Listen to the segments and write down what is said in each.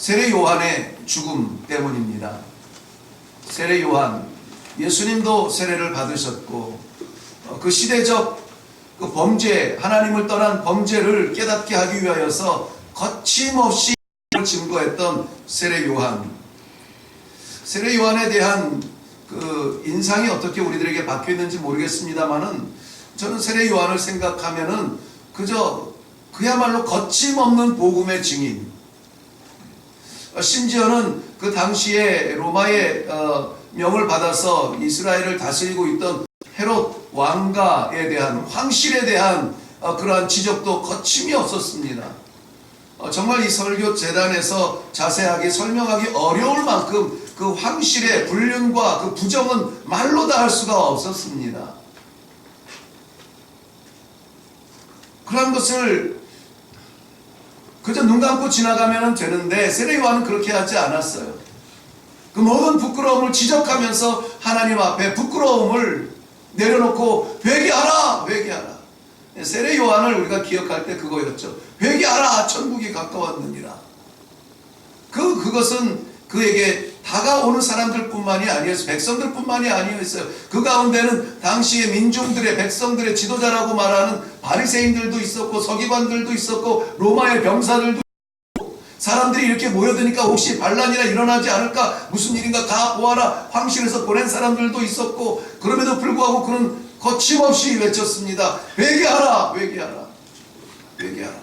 세례 요한의 죽음 때문입니다. 세례 요한, 예수님도 세례를 받으셨고 그 시대적 그 범죄, 하나님을 떠난 범죄를 깨닫게 하기 위하여서 거침없이 증거했던 세례 요한. 세례 요한에 대한 그 인상이 어떻게 우리들에게 바뀌었는지 모르겠습니다만은 저는 세례 요한을 생각하면은 그야말로 거침없는 복음의 증인. 심지어는 그 당시에 로마의 명을 받아서 이스라엘을 다스리고 있던 헤롯 왕가에 대한, 황실에 대한 그러한 지적도 거침이 없었습니다. 정말 이 설교 재단에서 자세하게 설명하기 어려울 만큼 그 황실의 불륜과 그 부정은 말로 다 할 수가 없었습니다. 그런 것을 그저 눈 감고 지나가면 되는데 세례 요한은 그렇게 하지 않았어요. 그 모든 부끄러움을 지적하면서 하나님 앞에 부끄러움을 내려놓고 회개하라, 회개하라. 세례 요한을 우리가 기억할 때 그거였죠. 회개하라, 천국이 가까웠느니라. 그것은 그에게 다가오는 사람들뿐만이 아니었어요. 백성들뿐만이 아니었어요. 그 가운데는 당시의 민중들의, 백성들의 지도자라고 말하는 바리새인들도 있었고 서기관들도 있었고 로마의 병사들도 있었고, 사람들이 이렇게 모여드니까 혹시 반란이나 일어나지 않을까, 무슨 일인가 다 보아라, 황실에서 보낸 사람들도 있었고, 그럼에도 불구하고 그는 거침없이 외쳤습니다. 회개하라, 회개하라, 회개하라.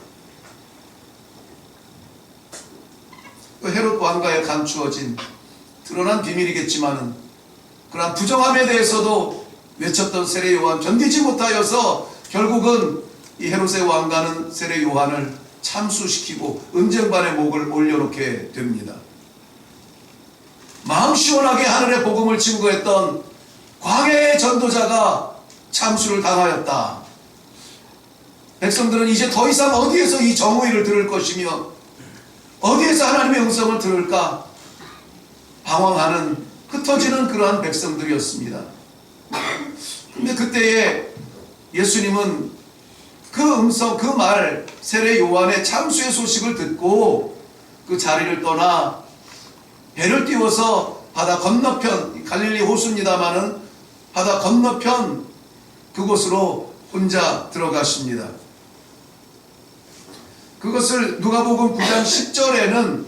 그 헤롯 왕가에 감추어진 드러난 비밀이겠지만은 그러한 부정함에 대해서도 외쳤던 세례 요한, 견디지 못하여서 결국은 이 헤롯의 왕가는 세례 요한을 참수시키고 은쟁반의 목을 올려놓게 됩니다. 마음 시원하게 하늘의 복음을 증거했던 광야의 전도자가 참수를 당하였다. 백성들은 이제 더 이상 어디에서 이 정오이를 들을 것이며 어디에서 하나님의 음성을 들을까 방황하는, 흩어지는 그러한 백성들이었습니다. 그런데 그때에 예수님은 그 음성, 그 말, 세례 요한의 참수의 소식을 듣고 그 자리를 떠나 배를 띄워서 바다 건너편, 갈릴리 호수입니다마는 바다 건너편 그곳으로 혼자 들어가십니다. 그것을 누가복음 9장 10절에는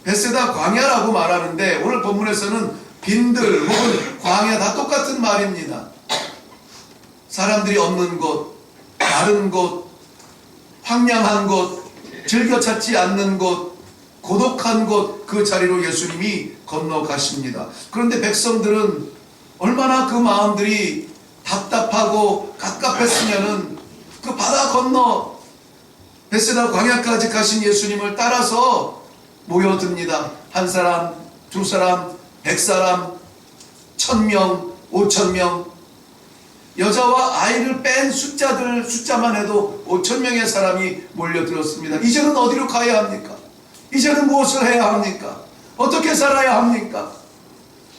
벳세다 광야라고 말하는데 오늘 본문에서는 빈들 혹은 광야 다 똑같은 말입니다. 사람들이 없는 곳, 다른 곳, 황량한 곳, 즐겨 찾지 않는 곳, 고독한 곳, 그 자리로 예수님이 건너가십니다. 그런데 백성들은 얼마나 그 마음들이 답답하고 갑갑했으면은 그 바다 건너 벳세다 광야까지 가신 예수님을 따라서 모여듭니다. 한 사람, 두 사람, 100사람, 1000명, 5000명, 여자와 아이를 뺀 숫자만 해도 5000명의 사람이 몰려들었습니다. 이제는 어디로 가야 합니까? 이제는 무엇을 해야 합니까? 어떻게 살아야 합니까?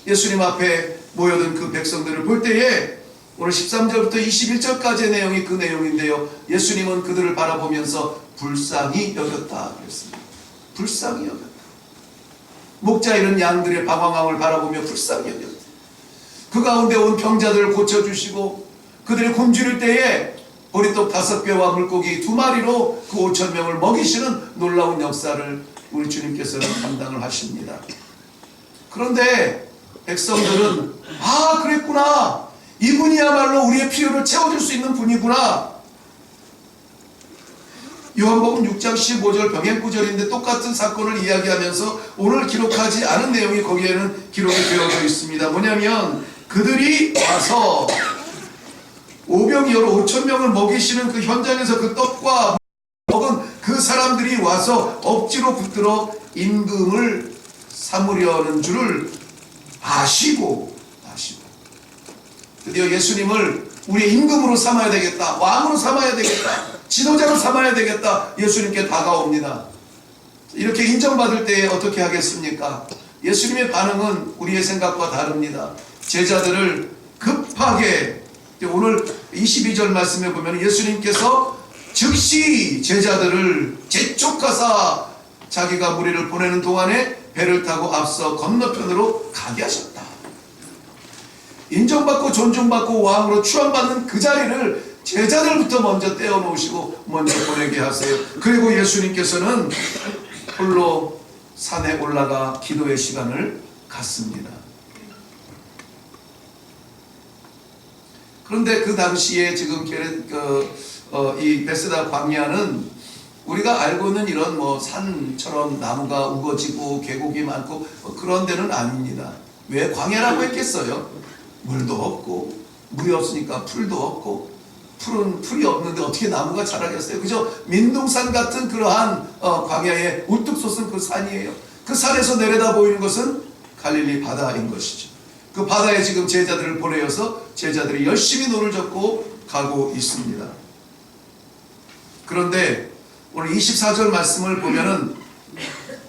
예수님 앞에 모여든 그 백성들을 볼 때에 오늘 13절부터 21절까지의 내용이 그 내용인데요. 예수님은 그들을 바라보면서 불쌍히 여겼다 그랬습니다. 불쌍히 여겼다. 목자 잃은 양들의 방황함을 바라보며 불쌍히 여겼다. 그 가운데 온 병자들을 고쳐주시고 그들의 굶주릴 때에 보리떡 5개와 물고기 2마리로 그 5000명을 먹이시는 놀라운 역사를 우리 주님께서는 감당을 하십니다. 그런데 백성들은 아, 그랬구나, 이분이야말로 우리의 필요를 채워줄 수 있는 분이구나. 요한복음 6장 15절 병행 구절인데 똑같은 사건을 이야기하면서 오늘 기록하지 않은 내용이 거기에는 기록이 되어져 있습니다. 뭐냐면 그들이 와서 오병이어로 5000명을 먹이시는 그 현장에서 그 떡과 먹은 그 사람들이 와서 억지로 붙들어 임금을 삼으려는 줄을 아시고 드디어 예수님을 우리의 임금으로 삼아야 되겠다, 왕으로 삼아야 되겠다, 지도자로 삼아야 되겠다, 예수님께 다가옵니다. 이렇게 인정받을 때에 어떻게 하겠습니까? 예수님의 반응은 우리의 생각과 다릅니다. 제자들을 급하게, 오늘 22절 말씀에 보면 예수님께서 즉시 제자들을 재촉하사 자기가 무리를 보내는 동안에 배를 타고 앞서 건너편으로 가게 하셨다. 인정받고 존중받고 왕으로 추앙받는 그 자리를 제자들부터 먼저 떼어놓으시고 먼저 보내게 하세요. 그리고 예수님께서는 홀로 산에 올라가 기도의 시간을 갖습니다. 그런데 그 당시에 지금 이 베세다 광야는 우리가 알고 있는 이런 뭐 산처럼 나무가 우거지고 계곡이 많고 그런 데는 아닙니다. 왜 광야라고 했겠어요? 물도 없고, 물이 없으니까 풀도 없고, 풀이 없는데 어떻게 나무가 자라겠어요? 그죠? 민둥산 같은 그러한 광야에 우뚝 솟은 그 산이에요. 그 산에서 내려다 보이는 것은 갈릴리 바다인 것이죠. 그 바다에 지금 제자들을 보내어서 제자들이 열심히 노를 젓고 가고 있습니다. 그런데 오늘 24절 말씀을 보면은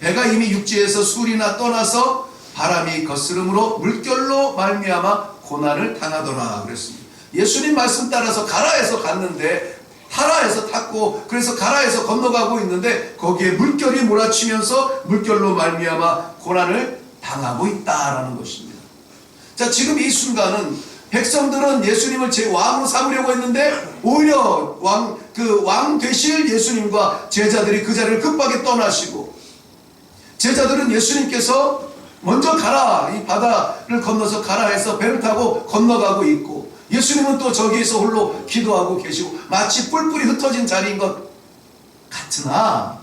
배가 이미 육지에서 술이나 떠나서 바람이 거스름으로 물결로 말미암아 고난을 당하더라 그랬습니다. 예수님 말씀 따라서 가라에서 갔는데 타라에서 탔고 그래서 가라에서 건너가고 있는데 거기에 물결이 몰아치면서 물결로 말미암아 고난을 당하고 있다라는 것입니다. 자, 지금 이 순간은 백성들은 예수님을 제 왕으로 삼으려고 했는데 오히려 왕 되실 예수님과 제자들이 그 자리를 급하게 떠나시고 제자들은 예수님께서 먼저 가라, 이 바다를 건너서 가라 해서 배를 타고 건너가고 있고 예수님은 또 저기에서 홀로 기도하고 계시고 마치 뿔뿔이 흩어진 자리인 것 같으나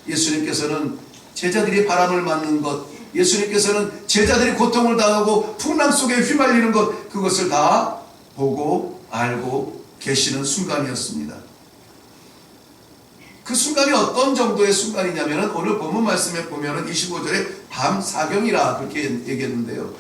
예수님께서는 제자들이 바람을 맞는 것, 예수님께서는 제자들이 고통을 당하고 풍랑 속에 휘말리는 것, 그것을 다 보고 알고 계시는 순간이었습니다. 그 순간이 어떤 정도의 순간이냐면 오늘 본문 말씀에 보면 25절에 밤 사경이라 그렇게 얘기했는데요.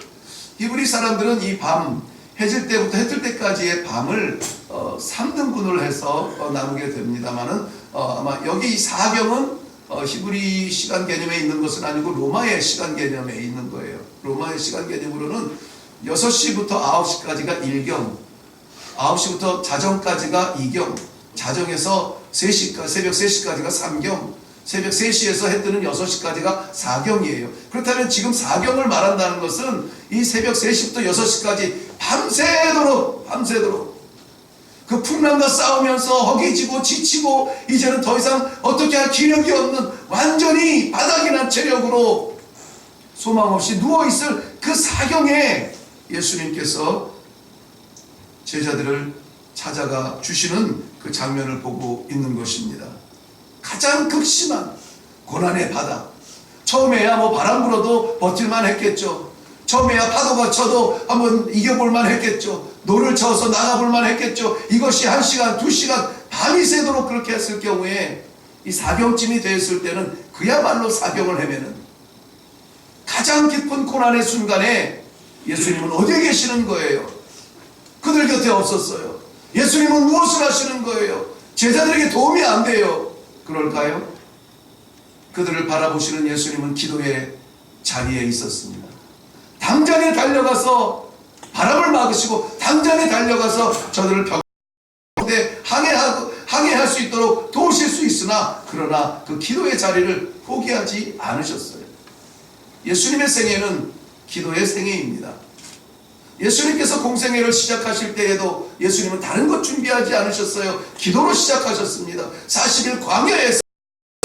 히브리 사람들은 이 밤, 해질 때부터 해뜰 때까지의 밤을 3등분을 해서 나누게 됩니다만은 아마 여기 이 사경은 히브리 시간 개념에 있는 것은 아니고 로마의 시간 개념에 있는 거예요. 로마의 시간 개념으로는 6시부터 9시까지가 1경, 9시부터 자정까지가 2경, 자정에서 새벽 3시까지가 3경, 새벽 3시에서 해 뜨는 6시까지가 4경이에요. 그렇다면 지금 4경을 말한다는 것은 이 새벽 3시부터 6시까지 밤새도록 그 풍랑과 싸우면서 허기지고 지치고 이제는 더 이상 어떻게 할 기력이 없는 완전히 바닥이 난 체력으로 소망 없이 누워있을 그 사경에 예수님께서 제자들을 찾아가 주시는 그 장면을 보고 있는 것입니다. 가장 극심한 고난의 바다. 처음에야 뭐 바람 불어도 버틸만 했겠죠. 처음에야 파도가 쳐도 한번 이겨볼만 했겠죠. 노를 쳐서 나가볼만 했겠죠. 이것이 1시간, 2시간, 밤이 새도록 그렇게 했을 경우에 이 사경쯤이 되었을 때는 그야말로 사경을 헤매는 가장 깊은 고난의 순간에 예수님은 어디에 계시는 거예요? 그들 곁에 없었어요. 예수님은 무엇을 하시는 거예요? 제자들에게 도움이 안 돼요. 그럴까요? 그들을 바라보시는 예수님은 기도의 자리에 있었습니다. 당장에 달려가서 바람을 막으시고 당장에 달려가서 저들을 벽에 항해할 수 있도록 도우실 수 있으나 그러나 그 기도의 자리를 포기하지 않으셨어요. 예수님의 생애는 기도의 생애입니다. 예수님께서 공생애를 시작하실 때에도 예수님은 다른 것 준비하지 않으셨어요. 기도로 시작하셨습니다. 40일 광야에서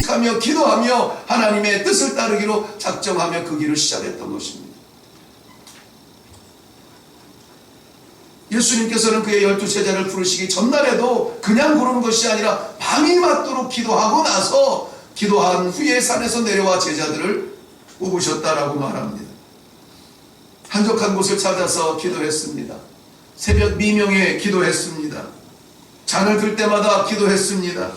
하며 기도하며 하나님의 뜻을 따르기로 작정하며 그 길을 시작했던 것입니다. 예수님께서는 그의 12제자를 부르시기 전날에도 그냥 부르는 것이 아니라 밤이 맞도록 기도하고 나서 기도한 후에 산에서 내려와 제자들을 뽑으셨다라고 말합니다. 한적한 곳을 찾아서 기도했습니다. 새벽 미명에 기도했습니다. 잔을 들 때마다 기도했습니다.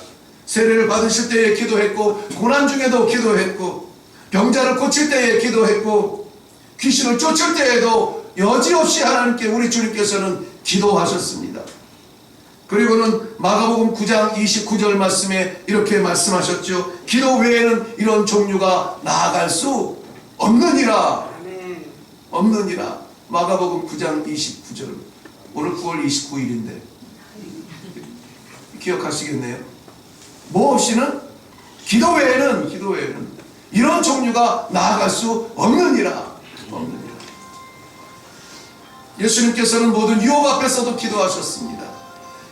세례를 받으실 때에 기도했고 고난 중에도 기도했고 병자를 고칠 때에 기도했고 귀신을 쫓을 때에도 여지없이 하나님께 우리 주님께서는 기도하셨습니다. 그리고는 마가복음 9장 29절 말씀에 이렇게 말씀하셨죠. 기도 외에는 이런 종류가 나아갈 수 없느니라. 마가복음 9장 29절. 오늘 9월 29일인데 기억하시겠네요. 뭐 없이는 기도 외에는 이런 종류가 나아갈 수 없느니라. 예수님께서는 모든 유혹 앞에서도 기도하셨습니다.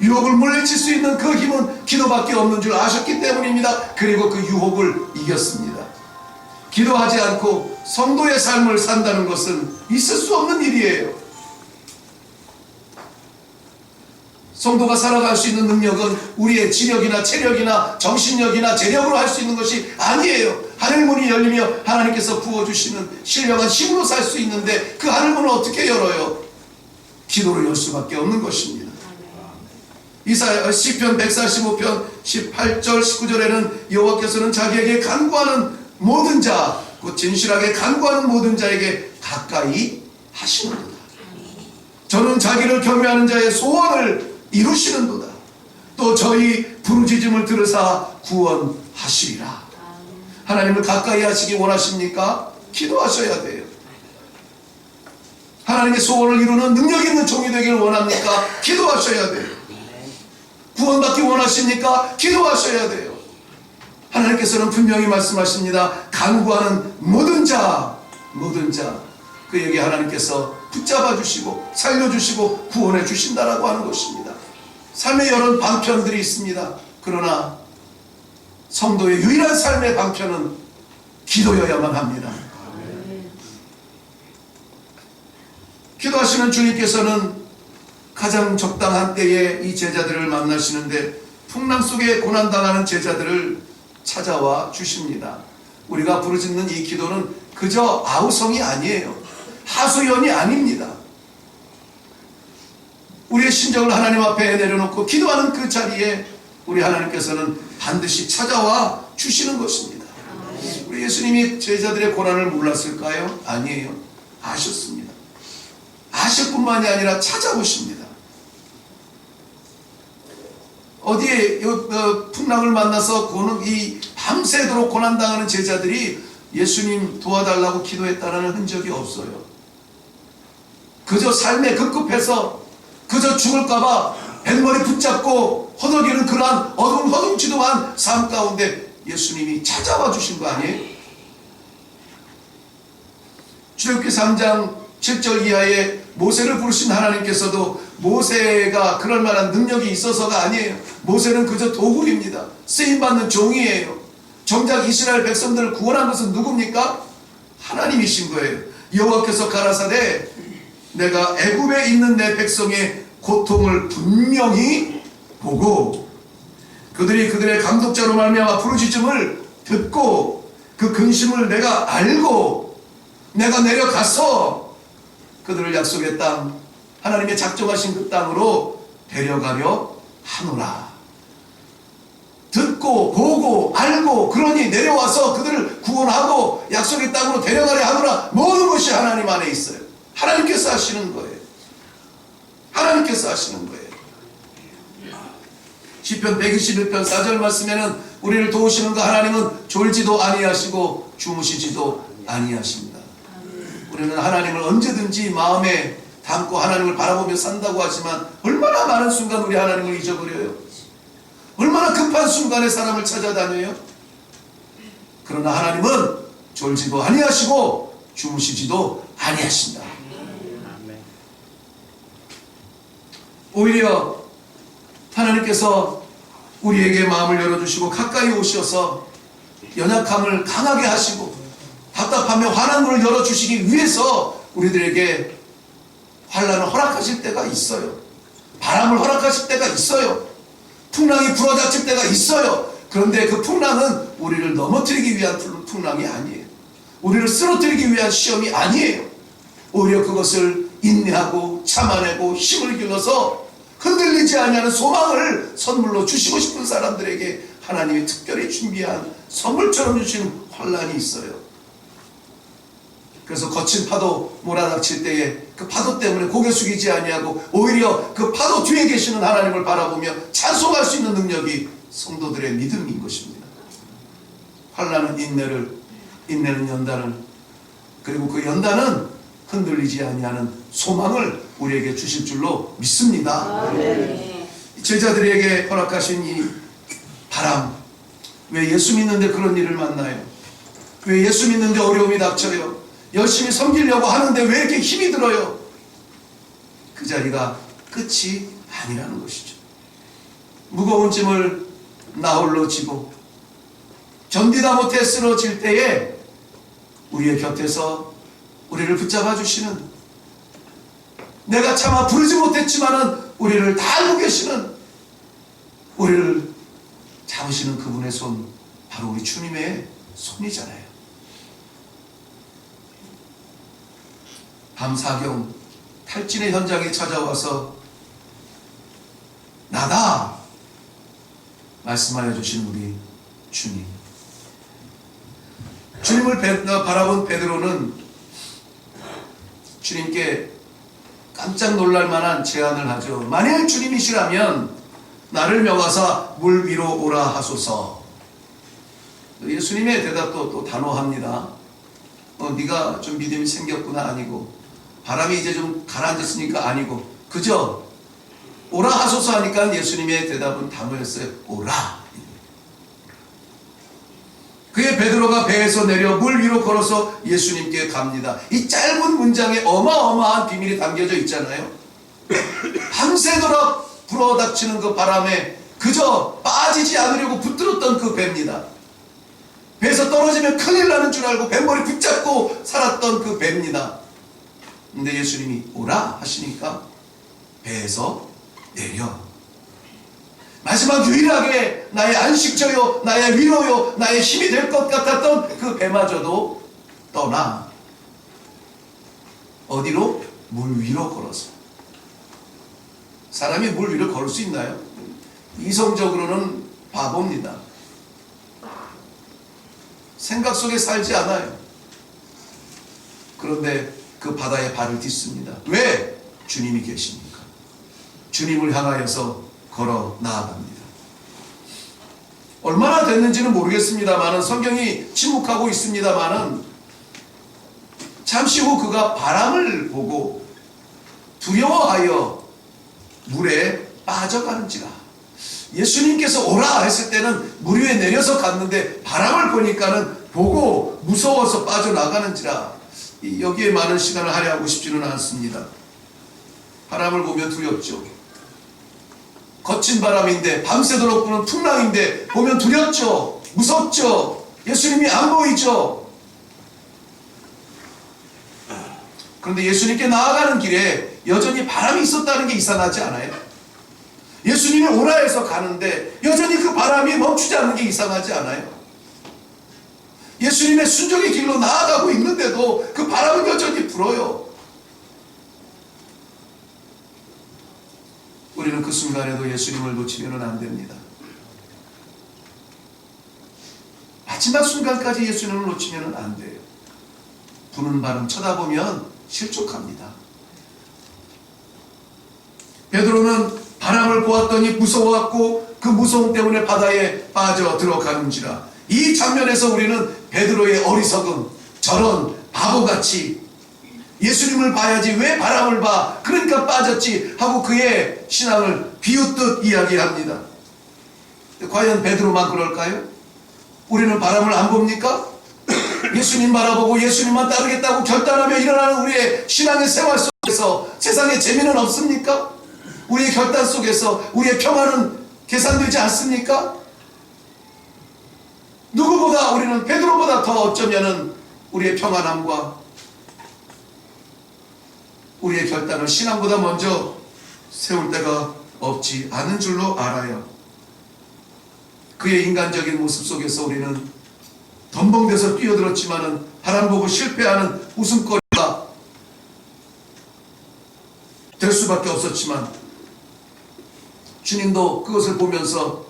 유혹을 물리칠 수 있는 그 힘은 기도밖에 없는 줄 아셨기 때문입니다. 그리고 그 유혹을 이겼습니다. 기도하지 않고 성도의 삶을 산다는 것은 있을 수 없는 일이에요. 성도가 살아갈 수 있는 능력은 우리의 지력이나 체력이나 정신력이나 재력으로 할 수 있는 것이 아니에요. 하늘문이 열리며 하나님께서 부어주시는 신령한 힘으로 살 수 있는데 그 하늘문을 어떻게 열어요? 기도로 열 수밖에 없는 것입니다. 시편 145편 18절 19절에는 여호와께서는 자기에게 간구하는 모든 자, 곧 진실하게 간구하는 모든 자에게 가까이 하시는도다. 저는 자기를 경외하는 자의 소원을 이루시는도다. 또 저희 부르짖음을 들으사 구원하시리라. 하나님을 가까이 하시기 원하십니까? 기도하셔야 돼요. 하나님의 소원을 이루는 능력 있는 종이 되기를 원합니까? 기도하셔야 돼요. 구원받기 원하십니까? 기도하셔야 돼요. 하나님께서는 분명히 말씀하십니다. 간구하는 모든 자 그에게 하나님께서 붙잡아 주시고 살려주시고 구원해 주신다라고 하는 것입니다. 삶의 여러 방편들이 있습니다. 그러나 성도의 유일한 삶의 방편은 기도여야만 합니다. 기도하시는 주님께서는 가장 적당한 때에 이 제자들을 만나시는데 풍랑 속에 고난당하는 제자들을 찾아와 주십니다. 우리가 부르짖는 이 기도는 그저 아우성이 아니에요. 하소연이 아닙니다. 우리의 심정을 하나님 앞에 내려놓고 기도하는 그 자리에 우리 하나님께서는 반드시 찾아와 주시는 것입니다. 우리 예수님이 제자들의 고난을 몰랐을까요? 아니에요. 아셨습니다. 아실 뿐만이 아니라 찾아오십니다. 어디에 풍랑을 만나서 이 밤새도록 고난당하는 제자들이 예수님 도와달라고 기도했다는 흔적이 없어요. 그저 삶에 급급해서 그저 죽을까봐 뱃머리 붙잡고 허덕이는 그러한 허둥지둥한 삶 가운데 예수님이 찾아와 주신 거 아니에요? 출애굽기 3장 7절 이하에 모세를 부르신 하나님께서도 모세가 그럴 만한 능력이 있어서가 아니에요. 모세는 그저 도구입니다. 쓰임받는 종이에요. 정작 이스라엘 백성들을 구원한 것은 누굽니까? 하나님이신 거예요. 여호와께서 가라사대 내가 애굽에 있는 내 백성의 고통을 분명히 보고 그들의 감독자로 말미암아 부르짖음을 듣고 그 근심을 내가 알고 내가 내려가서 그들을 약속의 땅 하나님의 작정하신 그 땅으로 데려가려 하노라. 듣고 보고 알고 그러니 내려와서 그들을 구원하고 약속의 땅으로 데려가려 하노라. 모든 것이 하나님 안에 있어요. 하나님께서 하시는 거예요. 하나님께서 하시는 거예요. 시편 121편 4절 말씀에는 우리를 도우시는 그 하나님은 졸지도 아니하시고 주무시지도 아니하십니다. 우리는 하나님을 언제든지 마음에 담고 하나님을 바라보며 산다고 하지만 얼마나 많은 순간 우리 하나님을 잊어버려요. 얼마나 급한 순간에 사람을 찾아다녀요. 그러나 하나님은 졸지도 아니하시고 주무시지도 아니하신다. 오히려 하나님께서 우리에게 마음을 열어주시고 가까이 오셔서 연약함을 강하게 하시고 답답하며 화난 문을 열어주시기 위해서 우리들에게 환난을 허락하실 때가 있어요. 바람을 허락하실 때가 있어요. 풍랑이 불어닥칠 때가 있어요. 그런데 그 풍랑은 우리를 넘어뜨리기 위한 풍랑이 아니에요. 우리를 쓰러뜨리기 위한 시험이 아니에요. 오히려 그것을 인내하고 참아내고 힘을 길러서 흔들리지 아니하는 소망을 선물로 주시고 싶은 사람들에게 하나님이 특별히 준비한 선물처럼 주시는 환난이 있어요. 그래서 거친 파도 몰아닥칠 때에 그 파도 때문에 고개 숙이지 아니하고 오히려 그 파도 뒤에 계시는 하나님을 바라보며 찬송할 수 있는 능력이 성도들의 믿음인 것입니다. 환난은 인내는 연단을, 그리고 그 연단은 흔들리지 아니하는 소망을 우리에게 주실 줄로 믿습니다. 제자들에게 허락하신 이 바람, 왜 예수 믿는데 그런 일을 만나요? 왜 예수 믿는데 어려움이 닥쳐요? 열심히 섬기려고 하는데 왜 이렇게 힘이 들어요? 그 자리가 끝이 아니라는 것이죠. 무거운 짐을 나홀로 지고 견디다 못해 쓰러질 때에 우리의 곁에서 우리를 붙잡아 주시는, 내가 차마 부르지 못했지만은 우리를 다 알고 계시는, 우리를 잡으시는 그분의 손, 바로 우리 주님의 손이잖아요. 밤사경 탈진의 현장에 찾아와서 나다 말씀하여 주신 우리 주님. 주님을 바라본 베드로는 주님께 깜짝 놀랄 만한 제안을 하죠. 만일 주님이시라면 나를 명하사 물 위로 오라 하소서. 예수님의 대답도 또 단호합니다. 네가 좀 믿음이 생겼구나. 아니고, 바람이 이제 좀 가라앉았으니까 아니고, 그저 오라 하소서 하니까 예수님의 대답은 단호했어요. 오라. 그의 베드로가 배에서 내려 물 위로 걸어서 예수님께 갑니다. 이 짧은 문장에 어마어마한 비밀이 담겨져 있잖아요. 밤새도록 불어닥치는 그 바람에 그저 빠지지 않으려고 붙들었던 그 배입니다. 배에서 떨어지면 큰일 나는 줄 알고 뱃머리 붙잡고 살았던 그 배입니다. 근데 예수님이 오라 하시니까 배에서 내려. 마지막 유일하게 나의 안식처요, 나의 위로요, 나의 힘이 될 것 같았던 그 배마저도 떠나 어디로? 물 위로 걸어서. 사람이 물 위로 걸을 수 있나요? 이성적으로는 바보입니다. 생각 속에 살지 않아요. 그런데 그 바다에 발을 딛습니다. 왜? 주님이 계시니까. 주님을 향하여서 걸어 나아갑니다. 얼마나 됐는지는 모르겠습니다만은, 성경이 침묵하고 있습니다만은, 잠시 후 그가 바람을 보고 두려워하여 물에 빠져가는지라. 예수님께서 오라 했을 때는 물 위에 내려서 갔는데 바람을 보니까는 보고 무서워서 빠져나가는지라. 여기에 많은 시간을 할애하고 싶지는 않습니다. 바람을 보면 두렵죠. 거친 바람인데, 밤새도록 부는 풍랑인데 보면 두렵죠. 무섭죠. 예수님이 안 보이죠. 그런데 예수님께 나아가는 길에 여전히 바람이 있었다는 게 이상하지 않아요? 예수님이 오라 해서 가는데 여전히 그 바람이 멈추지 않는 게 이상하지 않아요? 예수님의 순종의 길로 나아가고 있는데도 그 바람은 여전히 불어요. 우리는 그 순간에도 예수님을 놓치면 안 됩니다. 마지막 순간까지 예수님을 놓치면 안 돼요. 부는 바람 쳐다보면 실족합니다. 베드로는 바람을 보았더니 무서워갖고 그 무서움 때문에 바다에 빠져 들어가는지라. 이 장면에서 우리는 베드로의 어리석음, 저런 바보같이 예수님을 봐야지 왜 바람을 봐, 그러니까 빠졌지 하고 그의 신앙을 비웃듯 이야기합니다. 과연 베드로만 그럴까요? 우리는 바람을 안 봅니까? 예수님 바라보고 예수님만 따르겠다고 결단하며 일어나는 우리의 신앙의 생활 속에서 세상에 재미는 없습니까? 우리의 결단 속에서 우리의 평안은 계산되지 않습니까? 누구보다 우리는 베드로보다 더 어쩌면은 우리의 평안함과 우리의 결단을 신앙보다 먼저 세울 때가 없지 않은 줄로 알아요. 그의 인간적인 모습 속에서 우리는 덤벙대서 뛰어들었지만은 바람 보고 실패하는 웃음거리가 될 수밖에 없었지만, 주님도 그것을 보면서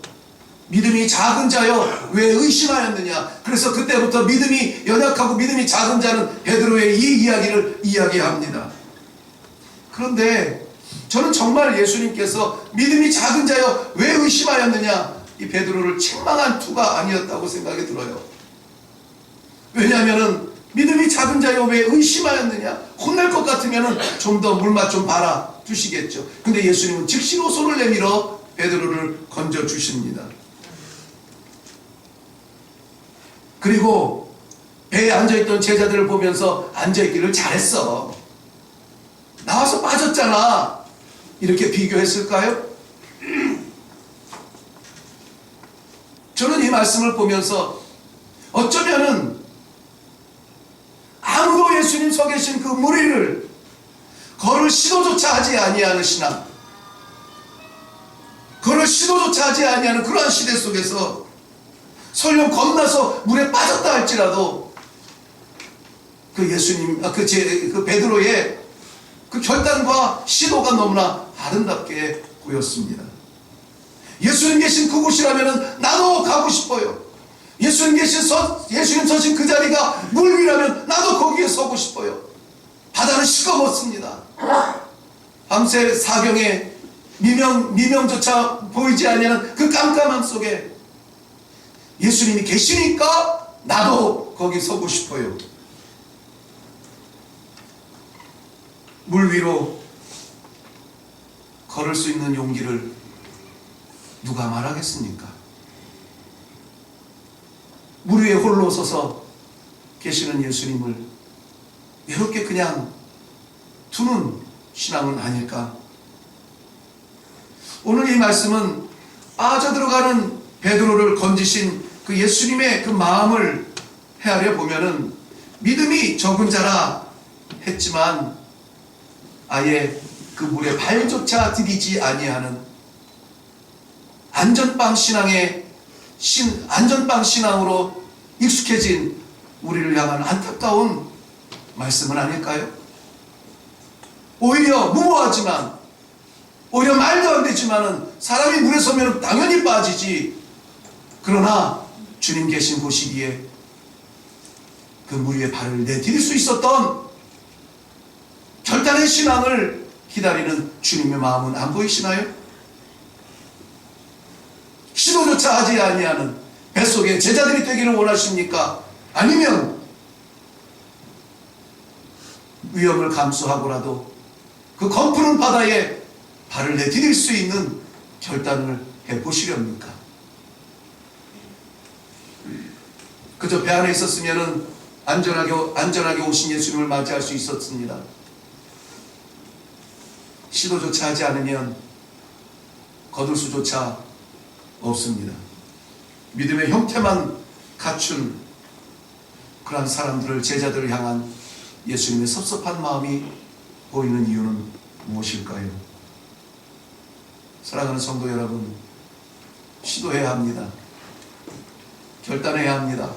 믿음이 작은 자여 왜 의심하였느냐. 그래서 그때부터 믿음이 연약하고 믿음이 작은 자는 베드로의 이 이야기를 이야기합니다. 그런데 저는 정말 예수님께서 믿음이 작은 자여 왜 의심하였느냐, 이 베드로를 책망한 투가 아니었다고 생각이 들어요. 왜냐하면 믿음이 작은 자여 왜 의심하였느냐, 혼낼 것 같으면 좀 더 물맛 좀 봐라 주시겠죠. 근데 예수님은 즉시로 손을 내밀어 베드로를 건져 주십니다. 그리고 배에 앉아있던 제자들을 보면서 앉아있기를 잘했어. 나와서 빠졌잖아. 이렇게 비교했을까요? 저는 이 말씀을 보면서 어쩌면은 아무도 예수님 서 계신 그 무리를 걸을 시도조차 하지 아니하는 신앙, 걸을 시도조차 하지 아니하는 그러한 시대 속에서 설령 겁나서 물에 빠졌다 할지라도 그 예수님, 그 베드로의 그 결단과 시도가 너무나 아름답게 보였습니다. 예수님 계신 그곳이라면 나도 가고 싶어요. 예수님 서신 그 자리가 물 위라면 나도 거기에 서고 싶어요. 바다는 시커멓습니다. 밤새 사경에 미명조차 보이지 않는 그 깜깜함 속에 예수님이 계시니까 나도 거기 서고 싶어요. 물 위로 걸을 수 있는 용기를 누가 말하겠습니까? 물 위에 홀로 서서 계시는 예수님을 이렇게 그냥 두는 신앙은 아닐까? 오늘 이 말씀은 빠져들어가는 베드로를 건지신 그 예수님의 그 마음을 헤아려 보면은 믿음이 적은 자라 했지만 아예 그 물에 발조차 디디지 아니하는 안전빵 신앙으로 익숙해진 우리를 향한 안타까운 말씀은 아닐까요? 오히려 무모하지만, 오히려 말도 안 되지만은 사람이 물에 서면 당연히 빠지지. 그러나 주님 계신 곳이기에 그 물 위에 발을 내디딜 수 있었던 결단의 신앙을 기다리는 주님의 마음은 안 보이시나요? 시도조차 하지 아니하는 뱃속에 제자들이 되기를 원하십니까? 아니면 위험을 감수하고라도 그 검푸는 바다에 발을 내디딜 수 있는 결단을 해보시렵니까? 그저 배 안에 있었으면 안전하게 오신 예수님을 맞이할 수 있었습니다. 시도조차 하지 않으면 거둘 수조차 없습니다. 믿음의 형태만 갖춘 그러한 사람들을, 제자들을 향한 예수님의 섭섭한 마음이 보이는 이유는 무엇일까요? 사랑하는 성도 여러분, 시도해야 합니다. 결단해야 합니다.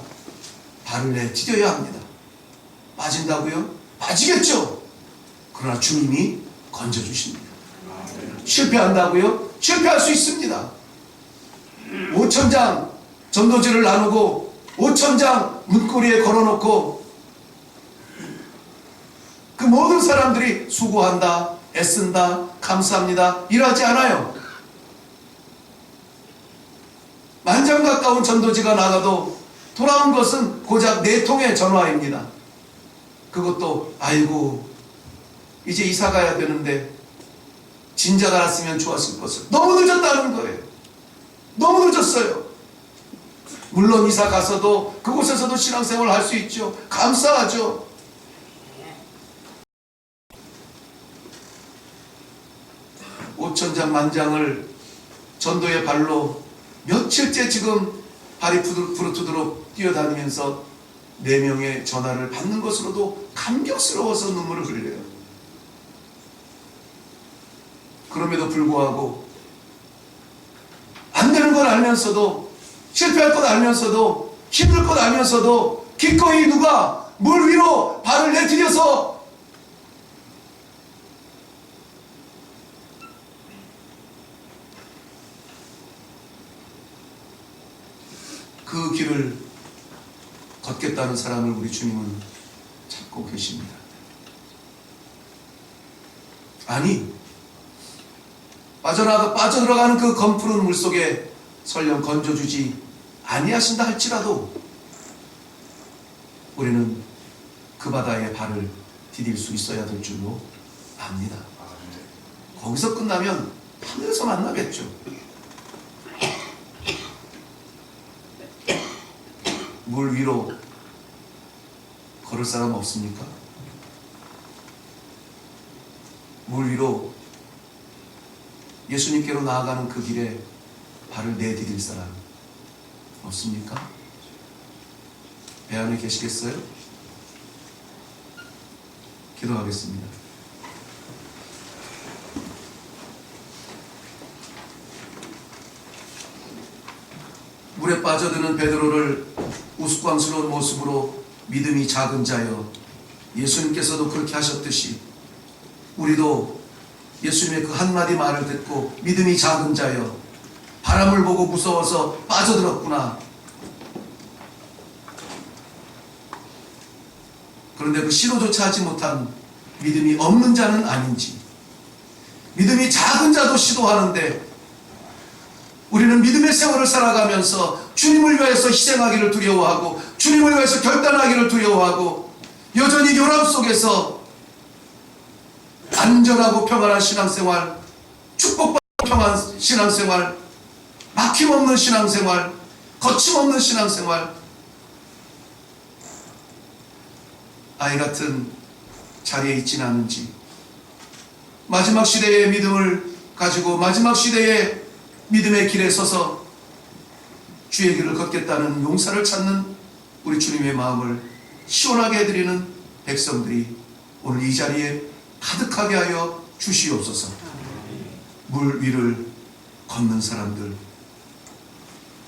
발을 내디뎌야 합니다. 빠진다고요? 빠지겠죠. 그러나 주님이 건져주십니다. 실패한다고요? 실패할 수 있습니다. 5,000장 전도지를 나누고 5,000장 문고리에 걸어놓고 그 모든 사람들이 수고한다, 애쓴다, 감사합니다 이러지 않아요. 만장 가까운 전도지가 나가도 돌아온 것은 고작 4통의 전화입니다. 그것도 아이고 이제 이사 가야 되는데 진작 알았으면 좋았을 것을. 너무 늦었다는 거예요. 너무 늦었어요. 물론 이사 가서도 그곳에서도 신앙생활을 할 수 있죠. 감사하죠. 오천장 만장을 전도의 발로 며칠째 지금 발이 부르트도록 뛰어다니면서 4명의 전화를 받는 것으로도 감격스러워서 눈물을 흘려요. 그럼에도 불구하고 안 되는 걸 알면서도, 실패할 것 알면서도, 힘들 것 알면서도 기꺼이 누가 물 위로 발을 내디뎌서 그 길을 걷겠다는 사람을 우리 주님은 찾고 계십니다. 아니, 빠져들어가는 그 검푸른 물속에 설령 건져주지 아니하신다 할지라도 우리는 그 바다에 발을 디딜 수 있어야 될 줄로 압니다. 거기서 끝나면 하늘에서 만나겠죠. 물 위로 걸을 사람 없습니까? 물 위로 예수님께로 나아가는 그 길에 발을 내디딜 사람 없습니까? 배 안에 계시겠어요? 기도하겠습니다. 물에 빠져드는 베드로를 우스꽝스러운 모습으로 믿음이 작은 자여, 예수님께서도 그렇게 하셨듯이 우리도 예수님의 그 한마디 말을 듣고 믿음이 작은 자여, 바람을 보고 무서워서 빠져들었구나. 그런데 그 시도조차 하지 못한 믿음이 없는 자는 아닌지, 믿음이 작은 자도 시도하는데 우리는 믿음의 세월을 살아가면서 주님을 위해서 희생하기를 두려워하고 주님을 위해서 결단하기를 두려워하고 여전히 요람 속에서 안전하고 평안한 신앙생활, 축복받은 평안한 신앙생활, 막힘없는 신앙생활, 거침없는 신앙생활, 아이 같은 자리에 있지는 않은지, 마지막 시대의 믿음을 가지고 마지막 시대의 믿음의 길에 서서 주의 길을 걷겠다는 용사를 찾는 우리 주님의 마음을 시원하게 해드리는 백성들이 오늘 이 자리에 가득하게 하여 주시옵소서. 물 위를 걷는 사람들,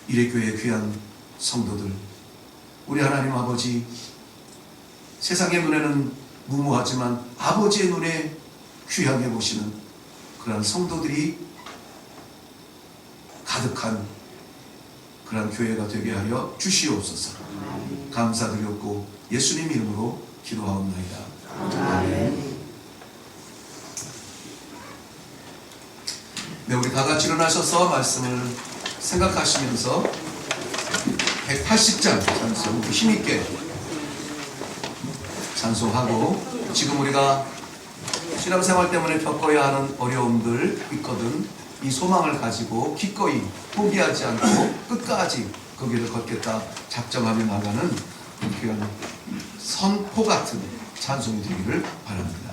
이레교회의 귀한 성도들, 우리 하나님 아버지, 세상의 눈에는 무모하지만 아버지의 눈에 귀하게 보시는 그러한 성도들이 가득한 그러한 교회가 되게 하여 주시옵소서. 감사드렸고 예수님 이름으로 기도하옵나이다. 아멘. 네, 우리 다 같이 일어나셔서 말씀을 생각하시면서 180장 찬송 힘있게 찬송하고, 지금 우리가 신앙생활 때문에 겪어야 하는 어려움들 있거든, 이 소망을 가지고 기꺼이 포기하지 않고 끝까지 그 길을 걷겠다 작정하며 나가는 귀한 선포 같은 찬송이 되기를 바랍니다.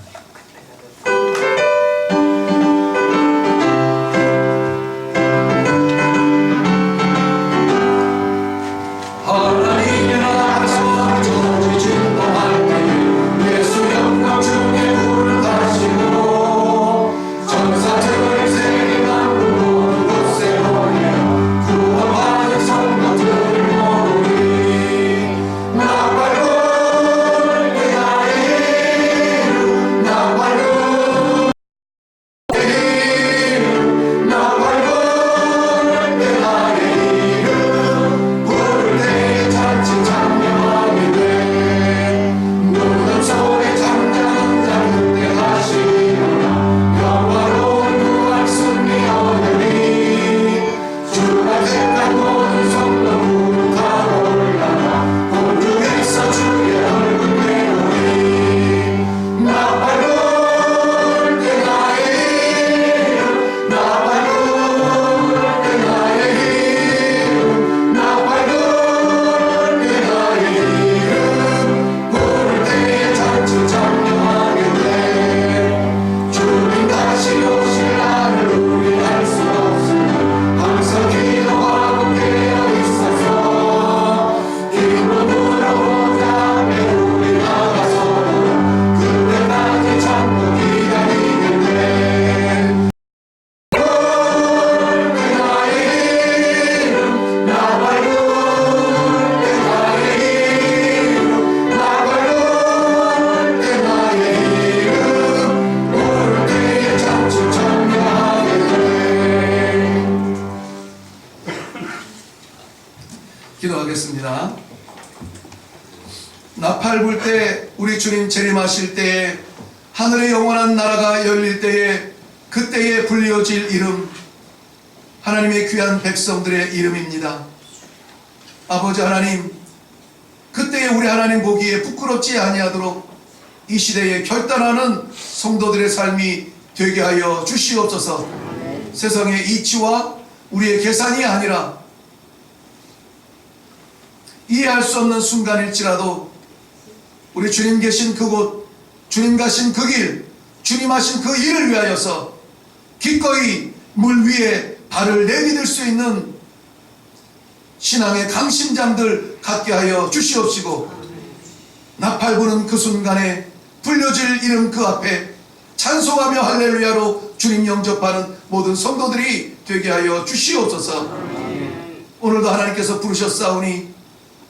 기도하겠습니다. 나팔 불 때, 우리 주님 재림하실 때에, 하늘의 영원한 나라가 열릴 때에, 그때에 불리어질 이름, 하나님의 귀한 백성들의 이름입니다. 아버지 하나님, 그때에 우리 하나님 보기에 부끄럽지 아니하도록 이 시대에 결단하는 성도들의 삶이 되게 하여 주시옵소서. 세상의 이치와 우리의 계산이 아니라 이해할 수 없는 순간일지라도 우리 주님 계신 그곳, 주님 가신 그 길, 주님 하신 그 일을 위하여서 기꺼이 물 위에 발을 내디딜 수 있는 신앙의 강심장들 갖게 하여 주시옵시고, 나팔 부는 그 순간에 불려질 이름 그 앞에 찬송하며 할렐루야로 주님 영접하는 모든 성도들이 되게 하여 주시옵소서. 오늘도 하나님께서 부르셨사오니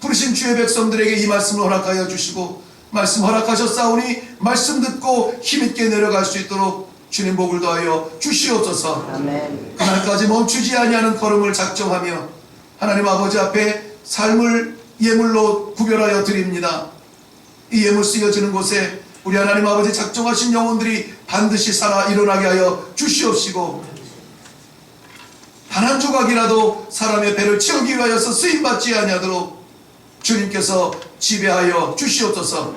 부르신 주의 백성들에게 이 말씀을 허락하여 주시고, 말씀 허락하셨사오니 말씀 듣고 힘있게 내려갈 수 있도록 주님 복을 더하여 주시옵소서. 아멘. 그날까지 멈추지 아니하는 걸음을 작정하며 하나님 아버지 앞에 삶을 예물로 구별하여 드립니다. 이 예물 쓰여지는 곳에 우리 하나님 아버지 작정하신 영혼들이 반드시 살아 일어나게 하여 주시옵시고, 단 한 조각이라도 사람의 배를 채우기 위하여서 쓰임받지 아니하도록 주님께서 지배하여 주시옵소서.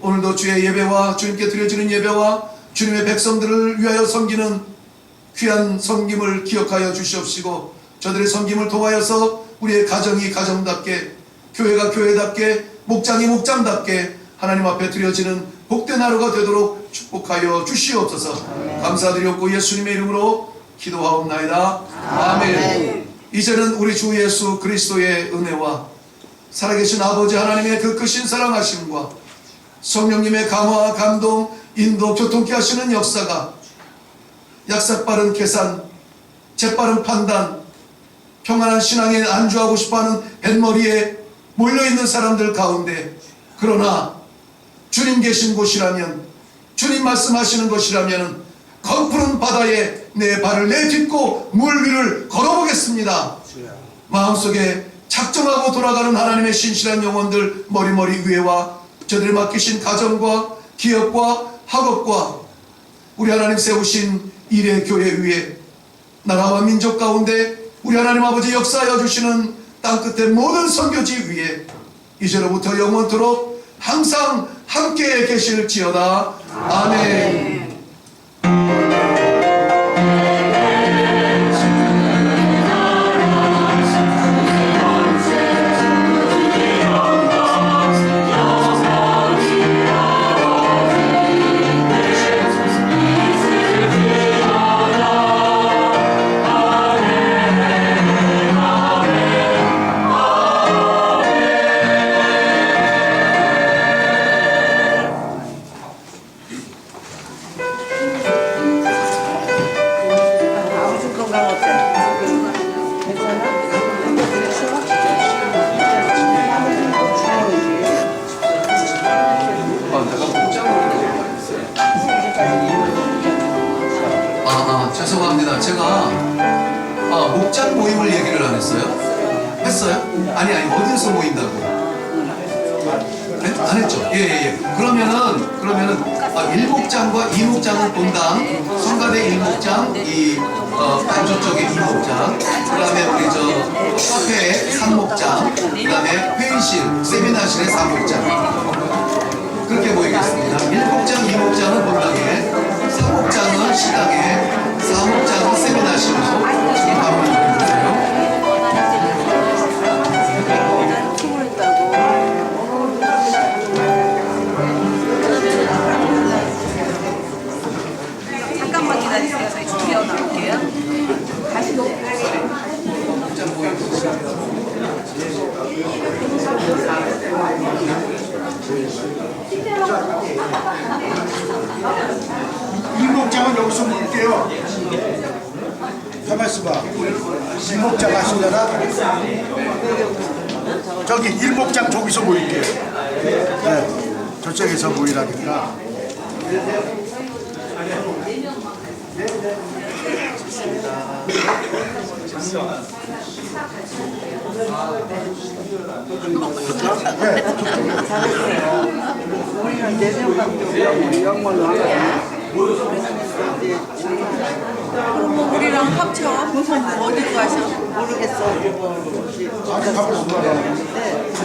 오늘도 주의 예배와 주님께 드려지는 예배와 주님의 백성들을 위하여 섬기는 귀한 섬김을 기억하여 주시옵시고, 저들의 섬김을 통하여서 우리의 가정이 가정답게, 교회가 교회답게, 목장이 목장답게 하나님 앞에 드려지는 복된 하루가 되도록 축복하여 주시옵소서. 감사드리옵고 예수님의 이름으로 기도하옵나이다. 아멘. 이제는 우리 주 예수 그리스도의 은혜와 살아계신 아버지 하나님의 그 크신 사랑하심과 성령님의 감화, 감동, 인도, 교통케 하시는 역사가 약삭빠른 계산, 재빠른 판단, 평안한 신앙에 안주하고 싶어하는 뱃머리에 몰려있는 사람들 가운데, 그러나 주님 계신 곳이라면, 주님 말씀하시는 것이라면 검푸른 바다에 내 발을 내딛고 물 위를 걸어보겠습니다. 마음속에 작정하고 돌아가는 하나님의 신실한 영혼들 머리머리 위에와 저들이 맡기신 가정과 기업과 학업과 우리 하나님 세우신 일의 교회 위에, 나라와 민족 가운데 우리 하나님 아버지 역사하여 주시는 땅끝의 모든 선교지 위에 이제로부터 영원토록 항상 함께 계실지어다. 아멘. 죄송합니다. 제가 목장 모임을 얘기를 안 했어요? 했어요? 아니 어디서 모인다고? 네? 안 했죠? 예. 그러면은 1목장과 2목장은 본당, 성가대 1목장, 반주 쪽에 2목장, 그 다음에 우리 카페 3목장, 그 다음에 회의실, 세미나실에 4목장, 그렇게 모이겠습니다. 1목장, 2목장은 본당에, 3목장은 시당에, 4목장은 세미나실로 지금 가고 있는 거예요. 잠깐만 기다리세요. 저희 준비하고 나올게요. 다시 일목장은 여기서 모을게요. 가만있어 봐. 일목장 하시려나? 저기 일목장 저기서 모일게요. 네, 저쪽에서 모이라니까. 우리는 4명밖에 영원을 하고 우리랑 합쳐 어디로 가셔? 모르겠어. 아니 가만있어.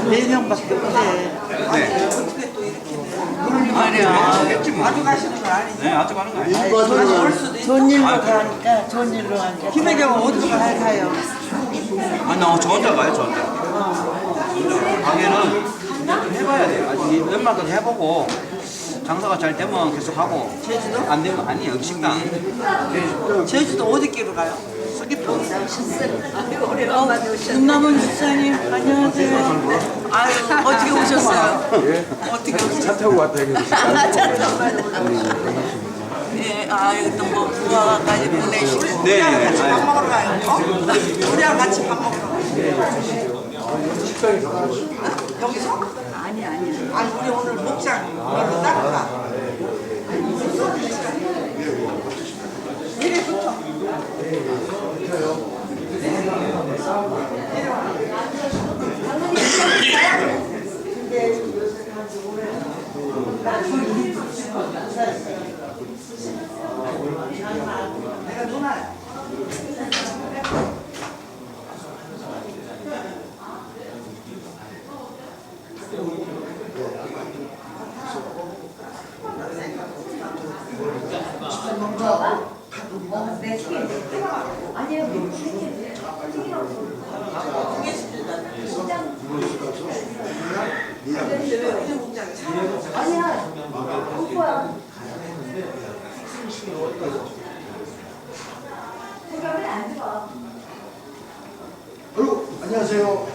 4명밖에 없대. 아니야. 아주 가시는 거 아니지? 네, 아주 가는 거 아니에요. 좋은 일로 가니까 좋은 일로 가니까. 김혜경 어디로 가요? 아니, 저 혼자 가요, 저 혼자. 방해는 좀 해봐야 돼요. 아직 웬만큼 해보고 장사가 잘 되면 계속 하고 제주도 안 되면 아니 여기 식당. 제주도 어디끼로 가요? 서귀포. 아이고 오래간만에 오셨네. 윤남은 집사님 안녕하세요. 아유 어떻게 오셨어요? 어떻게 오셨어요? 차 타고 왔다 이거 예, 아유 또뭐 부하까지 보내시고. 네. 같이 밥 먹으러 가요. 어? 우리랑 같이 밥 먹으러 가요. 여기서? 아니. 아니 우리 오늘 목장 우리로 따라가. 내일부터. 내가 누나야. 아이고, 안녕하세요.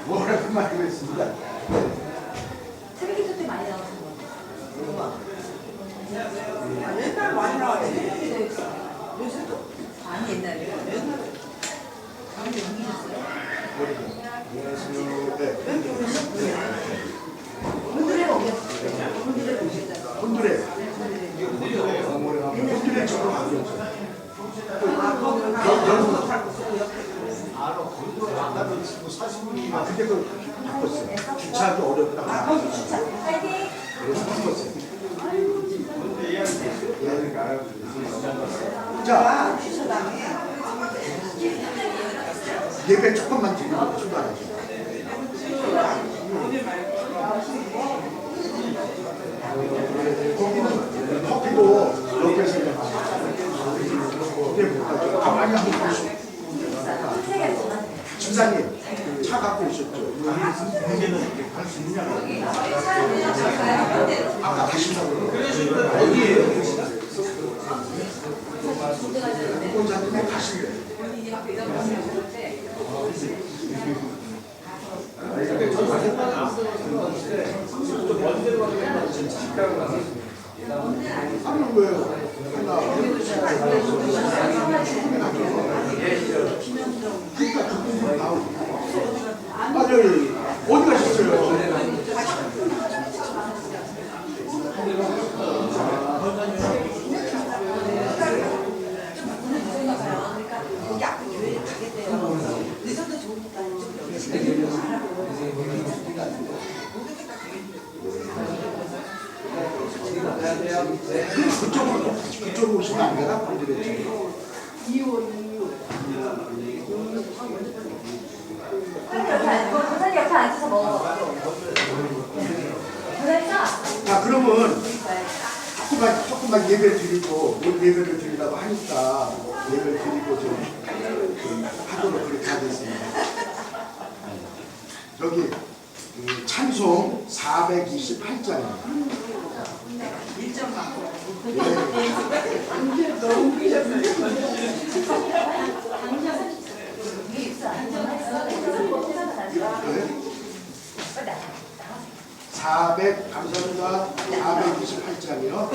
오랜만에 뵙습니다. 쓰레기 때 많이 나오는 거. 옛날 많이 나왔지. 아니 옛날에. 오늘에 오겠어요. 혼두레. 혼두레 쪽으로 가죠. 근데 그 바꿨어요. 주차하기 어렵다. 파이팅! 그래서 바꿨어요. 자, 예배 조금만 드리고 출발하죠. 거기는 커피도 옆에서 이제 많이 한번 보시죠. 집사님, 차 갖고 오셨죠? 할수 있냐고. 아까 가신다고. 어디에요? 혼자님이 가실래? 하는 거예요. 아니, 어디 가셨어요? 거기 앞에 교회에 가겠대요. 늦어도 좋으니까 좀 여기 그쪽으로 오시면 안 되나? 본드레 도사님 옆에 앉아서 먹어. 자, 그러면 조금만 예배 드리고, 오늘 예배를 드리려고 하니까 예배를 드리고 좀 하도록 그렇게 하겠습니다. 여기 찬송 428장입니다. 1점 받고. 감사합니다. 428장이요.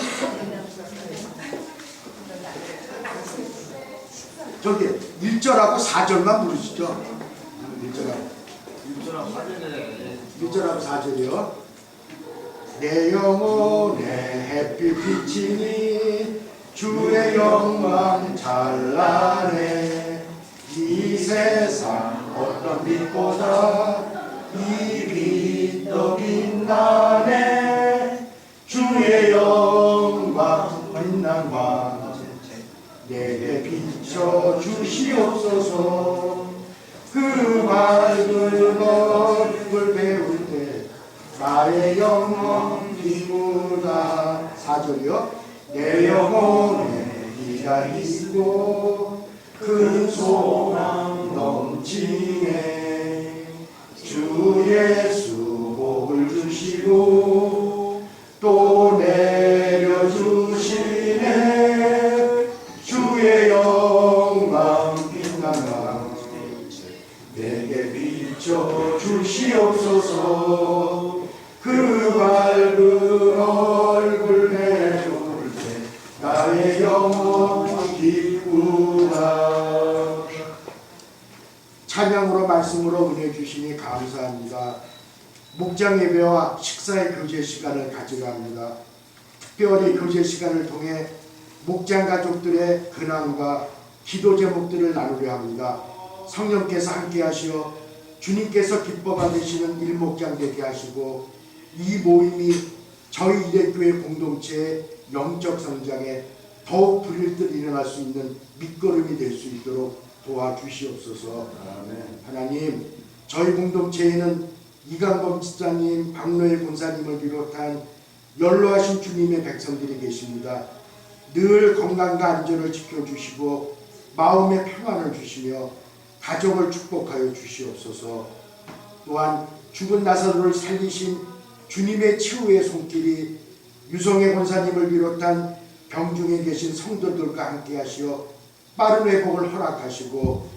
저기 1절하고 4절만 부르시죠. 1절하고 4절이요. 내 영혼의 햇빛 비치니 주의 영광 찬란해. 이 세상 어떤 빛보다 이 빛 더 빛나네. 주의 영광 빛난 광 내게 비춰 주시옵소서. 그 밝은 얼굴 배울 때 나의 영혼 기쁘다. 4절이요. 내 영혼에 네가 있고 큰 소망 넘치네. 주 주 예수 복을 주시고 또 내려주시네. 주의 영광 빛나는 내게 비춰 주시옵소서. 그 밝은 얼굴 내볼 때 나의 영혼 기쁘다. 찬양으로 말씀으로 은혜 주시니 감사합니다. 목장 예배와 식사의 교제 시간을 가져갑니다. 특별히 교제 시간을 통해 목장 가족들의 근황과 기도 제목들을 나누려 합니다. 성령께서 함께 하시어 주님께서 기뻐 받으시는 일목장 되게 하시고 이 모임이 저희 이대교회 공동체의 영적 성장에 더욱 불일 듯 일어날 수 있는 밑거름이 될 수 있도록 도와주시옵소서. 하나님, 저희 공동체에는 이강범 집사님, 박노엘 권사님을 비롯한 연로하신 주님의 백성들이 계십니다. 늘 건강과 안전을 지켜주시고 마음의 평안을 주시며 가족을 축복하여 주시옵소서. 또한 죽은 나사로를 살리신 주님의 치유의 손길이 유성애 권사님을 비롯한 병중에 계신 성도들과 함께 하시어 빠른 회복을 허락하시고